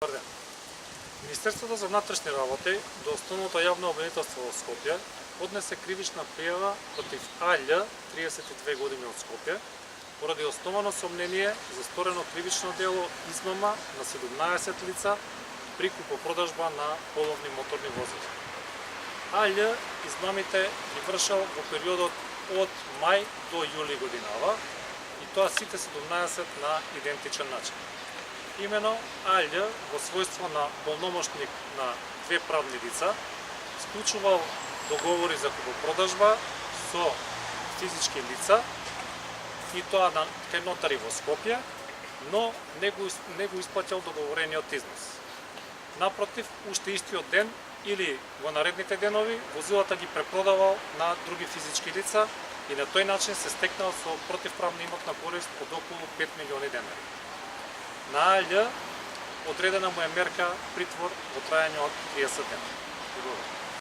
Добар ден. Министерството за внатрешни работи до Основното јавно обвинителство во Скопје поднесе кривична пријава против Аљ, 32 години од Скопје, поради основано сомнение за сторено кривично дело измама на 17 лица при купопродажба на половни моторни возила. Аљ измамите ги вршал во периодот од мај до јули годинава, и тоа сите 17 на идентичен начин. Имено Аљ во својство на полномошник на две правни лица склучувал договори за купопродажба со физички лица, и тоа кај нотари во Скопје, но не го исплатил договорениот износ. Напротив, уште истиот ден или во наредните денови возилата ги препродавал на други физички лица и на тој начин се стекнал со противправна имотна корист од околу 5 милиони денари. На Аљ одредена му е мерка притвор во трајање од 30 дена.